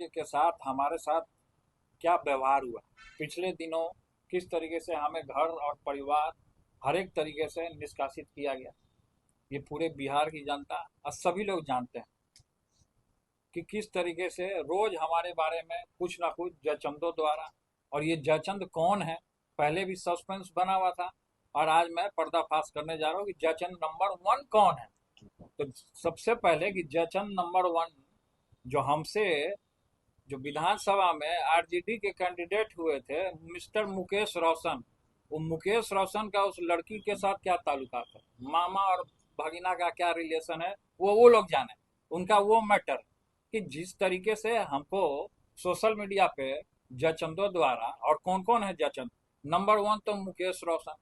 के साथ हमारे साथ क्या व्यवहार हुआ, पिछले दिनों किस तरीके से हमें घर और परिवार हर एक तरीके से निष्कासित किया गया। ये पूरे बिहार की जनता और सभी लोग जानते हैं कि किस तरीके से रोज हमारे बारे में कुछ ना कुछ जयचंदों द्वारा। और ये जयचंद कौन है, पहले भी सस्पेंस बना हुआ था और आज मैं पर्दाफाश करने जा रहा हूँ कि जयचंद नंबर वन कौन है। तो सबसे पहले कि जयचंद नंबर वन जो हमसे जो विधानसभा में आरजेडी के कैंडिडेट हुए थे, मिस्टर मुकेश रोशन। वो मुकेश रोशन का उस लड़की के साथ क्या ताल्लुकात है, मामा और भगीना का क्या रिलेशन है, वो लोग जाने, उनका वो मैटर। कि जिस तरीके से हमको सोशल मीडिया पे जयचंदों द्वारा, और कौन कौन है जयचंद, नंबर वन तो मुकेश रोशन,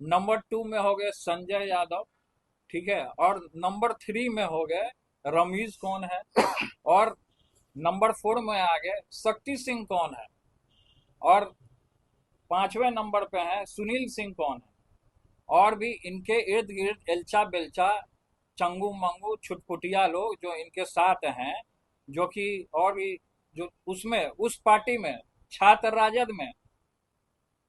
नंबर टू में हो गए संजय यादव, ठीक है, और नंबर थ्री में हो गए रमीज कौन है, और नंबर फोर में आ गए शक्ति सिंह कौन है, और पांचवें नंबर पे है सुनील सिंह कौन है। और भी इनके इर्द गिर्द एल्चा बेल्चा चंगू मंगू छुटपुटिया लोग जो इनके साथ हैं, जो कि और भी जो उसमें उस पार्टी में छात्र राजद में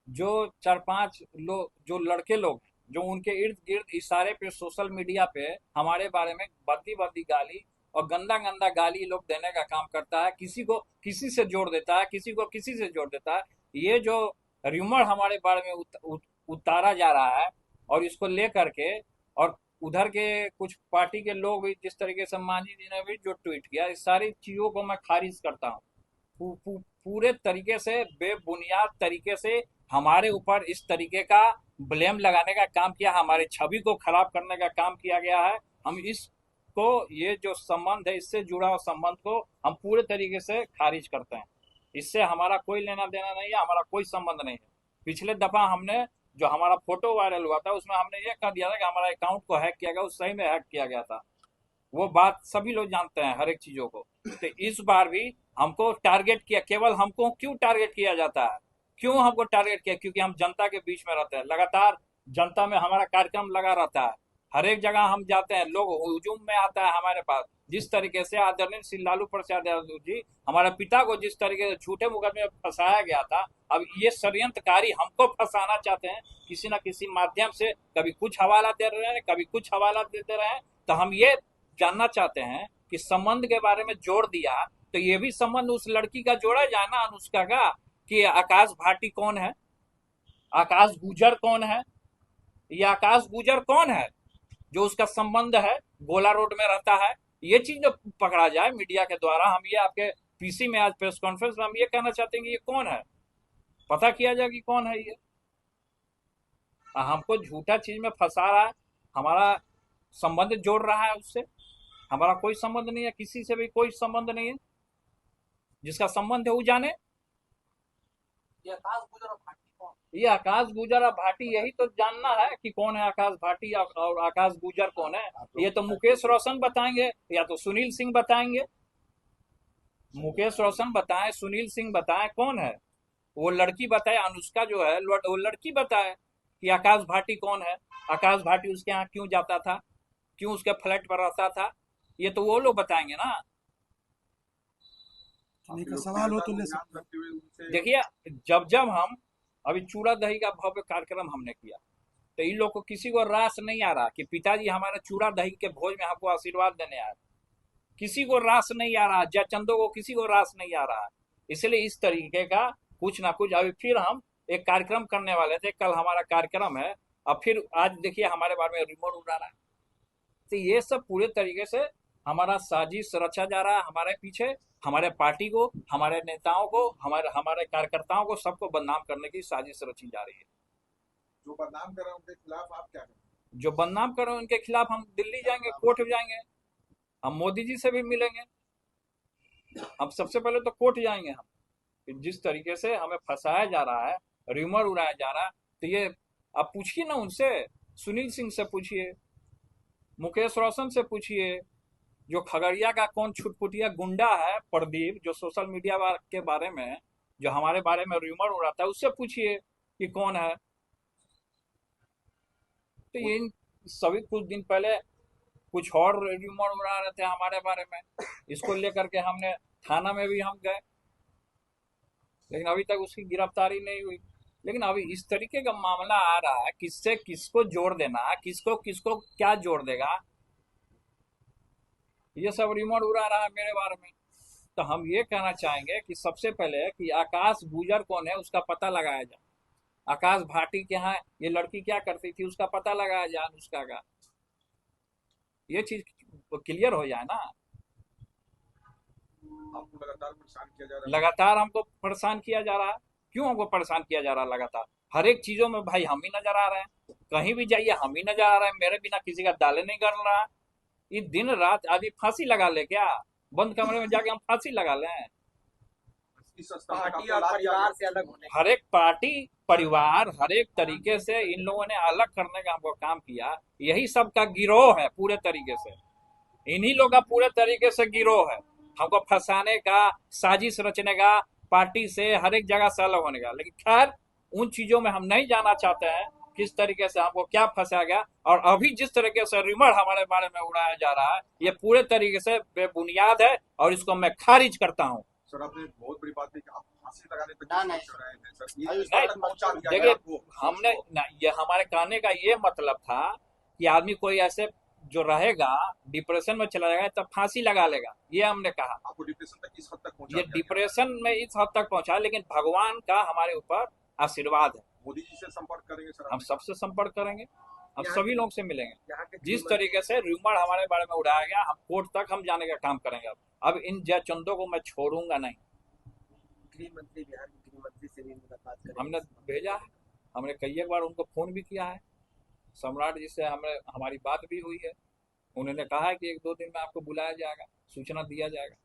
जो चार पांच लोग जो लड़के लोग हैं, जो उनके इर्द गिर्द इशारे पे सोशल मीडिया पे हमारे बारे में भद्दी भद्दी गाली और गंदा गंदा गाली लोग देने का काम करता है, किसी को किसी से जोड़ देता है, किसी को किसी से जोड़ देता है। ये जो र्यूमर हमारे बारे में उतारा जा रहा है, और इसको लेकर के, और उधर के कुछ पार्टी के लोग भी जिस तरीके से मांझी जी ने भी जो ट्वीट किया, इस सारी चीजों को मैं खारिज करता हूँ। पूरे तरीके से बेबुनियाद तरीके से हमारे ऊपर इस तरीके का ब्लेम लगाने का काम किया, हमारी छवि को खराब करने का काम किया गया है। हम इसको, ये जो संबंध है, इससे जुड़ा हुआ संबंध को हम पूरे तरीके से खारिज करते हैं। इससे हमारा कोई लेना देना नहीं है, हमारा कोई संबंध नहीं है। पिछले दफा हमने जो हमारा फोटो वायरल हुआ था उसमें हमने ये कह दिया था कि हमारा अकाउंट को हैक किया गया, उस सही में हैक किया गया था। वो बात सभी लोग जानते हैं, हर एक चीजों को। तो इस बार भी हमको टारगेट किया, केवल हमको क्यों टारगेट किया जाता है, क्यों हमको टारगेट किया, क्योंकि हम जनता के बीच में रहते हैं, लगातार जनता में हमारा कार्यक्रम लगा रहता है, हर एक जगह हम जाते हैं, लोग हुजूम में आता है हमारे पास। जिस तरीके से आदरणीय श्री लालू प्रसाद यादव जी, हमारे पिता को जिस तरीके से झूठे मुकदमे में फंसाया गया था, अब ये षड्यंत्रकारी हमको फंसाना चाहते हैं किसी न किसी माध्यम से। कभी कुछ हवाला दे रहे हैं, कभी कुछ हवाला देते रहे हैं। तो हम ये जानना चाहते हैं कि संबंध के बारे में जोड़ दिया, तो ये भी संबंध उस लड़की का जोड़ा जाए ना, अनुष्का का, कि आकाश भाटी कौन है, आकाश गुजर कौन है, ये आकाश गुजर कौन है जो उसका संबंध है, गोला रोड में रहता है। ये चीज जो पकड़ा जाए मीडिया के द्वारा। हम ये आपके पीसी में आज प्रेस कॉन्फ्रेंस में हम ये कहना चाहते हैं कि ये कौन है, पता किया जाए कि कौन है ये। हमको झूठा चीज में फंसा रहा है, हमारा संबंध जोड़ रहा है उससे। हमारा कोई संबंध नहीं है, किसी से भी कोई संबंध नहीं है। जिसका संबंध है वो जाने। ये आकाश गुजर और भाटी कौन, ये आकाश गुजर और भाटी, यही तो जानना है कि कौन है आकाश भाटी और आकाश गुजर कौन है। ये तो मुकेश रोशन बताएंगे या तो सुनील सिंह बताएंगे। मुकेश रोशन बताएं, सुनील सिंह बताएं, कौन है वो लड़की बताए, अनुष्का जो है वो लड़की बताए कि आकाश भाटी कौन है, आकाश भाटी उसके यहाँ क्यों जाता था, क्यों उसके फ्लैट पर रहता था, ये तो वो लोग बताएंगे ना। नहीं का सवाल हो तो ले सकते हैं। देखिए, जब जब हम अभी चूड़ा दही का भव्य कार्यक्रम हमने किया, तो इन लोग को किसी को रास नहीं आ रहा कि पिताजी हमारे चूड़ा दही के भोज में हमको आशीर्वाद देने आए। किसी को रास नहीं आ रहा, जयचंदो को किसी को रास नहीं आ रहा। इसलिए इस तरीके का कुछ ना कुछ अभी फिर हम एक कार्यक्रम करने वाले थे, कल हमारा कार्यक्रम है, अब फिर आज देखिए हमारे बारे में रिमोट उड़ा रहा है। तो ये सब पूरे तरीके से हमारा साजिश रचा जा रहा है हमारे पीछे, हमारे पार्टी को, हमारे नेताओं को, हमारे हमारे कार्यकर्ताओं को, सबको बदनाम करने की साजिश रची जा रही है। जो बदनाम कर रहे हैं उनके खिलाफ आप क्या करें? जो बदनाम कर रहे हैं उनके खिलाफ हम दिल्ली जाएंगे, कोर्ट जाएंगे, हम मोदी जी से भी मिलेंगे। हम सबसे पहले तो कोर्ट जाएंगे हम, कि जिस तरीके से हमें फंसाया जा रहा है, र्यूमर उड़ाया जा रहा है। तो ये आप पूछिए ना उनसे, सुनील सिंह से पूछिए, मुकेश रोशन से पूछिए, जो खगड़िया का कौन छुटपुटिया गुंडा है प्रदीप, जो सोशल मीडिया के बारे में, जो हमारे बारे में र्यूमर उड़ाता है, उससे पूछिए कि कौन है। तो ये सभी कुछ दिन पहले कुछ और र्यूमर उड़ा रहे थे हमारे बारे में, इसको लेकर के हमने थाना में भी हम गए, लेकिन अभी तक उसकी गिरफ्तारी नहीं हुई। लेकिन अभी इस तरीके का मामला आ रहा है, किससे किसको जोड़ देना, किसको किसको क्या जोड़ देगा, ये सब रिमोट उड़ा रहा है मेरे बारे में। तो हम ये कहना चाहेंगे कि सबसे पहले कि आकाश गुजर कौन है उसका पता लगाया जाए। आकाश भाटी के यहाँ ये लड़की क्या करती थी उसका पता लगाया जाए, अनुष्का का, ये चीज क्लियर हो जाए ना। आपको लगातार परेशान किया जा रहा है। लगातार हमको परेशान किया जा रहा है। क्यों हमको परेशान किया जा रहा है लगातार? हर एक चीजों में भाई हम ही नजर आ रहे हैं, कहीं भी जाइए हम ही नजर आ रहे हैं, मेरे बिना किसी का दाले नहीं कर रहा। ये दिन रात आदमी फांसी लगा ले क्या? बंद कमरे में जाके हम फांसी लगा लें? इस संस्था में पार्टी आपको और लाभ दिया परिवार गया। से अलग होने हर एक पार्टी परिवार हर एक तरीके से इन लोगों ने अलग करने का हमको काम किया। यही सबका गिरोह है पूरे तरीके से, इन्हीं लोग का पूरे तरीके से गिरोह है, हमको फंसाने का, साजिश रचने का, पार्टी से हर एक जगह से अलग होने का। लेकिन खैर उन चीजों में हम नहीं जाना चाहते हैं, किस तरीके से हमको क्या फंसाया गया। और अभी जिस तरीके से रिमर हमारे बारे में उड़ाया जा रहा है, ये पूरे तरीके से बेबुनियाद है और इसको मैं खारिज करता हूँ। सर आपने बहुत बड़ी बात की कि आप फांसी लगाने तक ना, नहीं, पहुंच रहे हैं सर। ये नहीं, इस बात तक पहुंचा दिया देखिए गया आपको। हमने ये हमारे कहने का ये मतलब था कि आदमी कोई ऐसे जो रहेगा डिप्रेशन में चला जाएगा तब फांसी लगा लेगा, ये हमने कहा। आपको डिप्रेशन तक इस हद तक पहुंचा ये दिया गया। डिप्रेशन में इस हद तक पहुंचा, लेकिन भगवान का हमारे ऊपर आशीर्वाद है। मोदी जी से संपर्क करेंगे सर हम सबसे संपर्क करेंगे, हम यहाँ सभी लोग से मिलेंगे। यहाँ के जिस गृह तरीके से रूमर हमारे बारे में उड़ाया गया, हम कोर्ट तक हम जाने का काम करेंगे। अब इन जयचंदों को मैं छोड़ूंगा नहीं। मंत्री बिहार के गृह मंत्री से भी मुलाकात करेंगे। हमने भेजा है, हमने कई एक बार उनको फोन भी किया है, सम्राट जी से हमारी बात भी हुई है। उन्होंने कहा है कि 1-2 दिन में आपको बुलाया जाएगा, सूचना दिया जाएगा।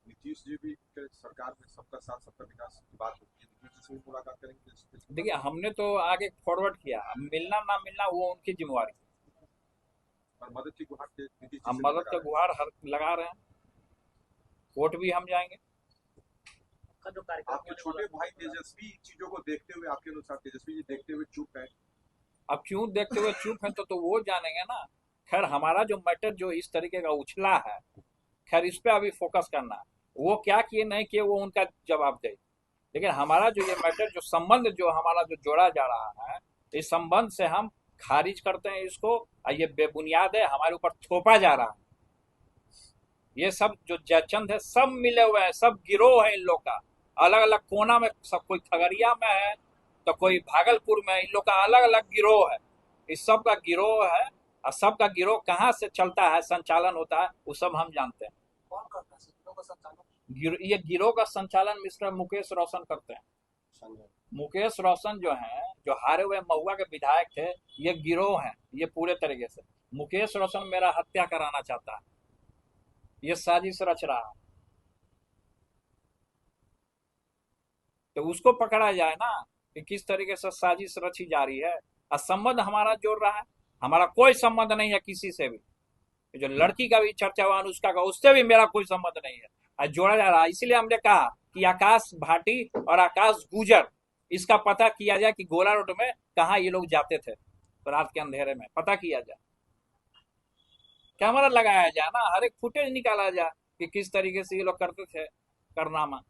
नीतीश जी भी के सरकार में सबका साथ सबका विकास की बात होती है, नीतीश जी से भी मुलाकात करेंगे। देखिए हमने तो आगे फॉरवर्ड किया, अब मिलना ना मिलना वो उनकी जिम्मेवारी। और मदद की गुहार के नीतीश जी हम से मदद का गुहार लगा रहे हैं, कोर्ट भी हम जाएंगे। का जो कार्यक्रम आपके छोटे भाई तेजस्वी चीजों को देखते हुए, आपके अनुसार तेजस्वी जी देखते हुए चुप है। अब क्यों देखते हुए चुप है तो वो जानेंगे ना। खैर हमारा जो मैटर जो इस तरीके का उछला है, खैर इस पे अभी फोकस करना है, वो क्या किए नहीं किए वो उनका जवाब दे। लेकिन हमारा जो ये मैटर जो संबंध जो हमारा जो जोड़ा जा रहा है, इस संबंध से हम खारिज करते हैं इसको। और ये बेबुनियाद है, हमारे ऊपर थोपा जा रहा है। ये सब जो जयचंद है सब मिले हुए हैं, सब गिरोह है इन लोग का, अलग अलग कोना में। सब कोई खगड़िया में है तो कोई भागलपुर में, इन लोग का अलग अलग गिरोह है। इस सब का गिरोह है, और सबका गिरोह कहाँ से चलता है, संचालन होता है, वो सब हम जानते हैं। कौन करता है गिरोह का संचालन? ये गिरोह का संचालन मिस्टर मुकेश रोशन करते हैं। मुकेश रोशन जो है, जो हारे हुए महुआ के विधायक थे, ये गिरोह है ये पूरे तरीके से। मुकेश रोशन मेरा हत्या कराना चाहता है, ये साजिश रच रहा है, तो उसको पकड़ा जाए ना कि किस तरीके से साजिश रची जा रही है। और संबंध हमारा जोड़ रहा है, हमारा कोई संबंध नहीं है किसी से भी। जो लड़की का भी चर्चा हुआ अनुष्का का, उससे भी मेरा कोई संबंध नहीं है, और जोड़ा जा रहा है। इसलिए हमने कहा कि आकाश भाटी और आकाश गुजर, इसका पता किया जाए कि गोला रोड में कहाँ ये लोग जाते थे, तो रात के अंधेरे में पता किया जाए, कैमरा लगाया जाए ना, हर एक फुटेज निकाला जाए कि किस तरीके से ये लोग करते थे कारनामा।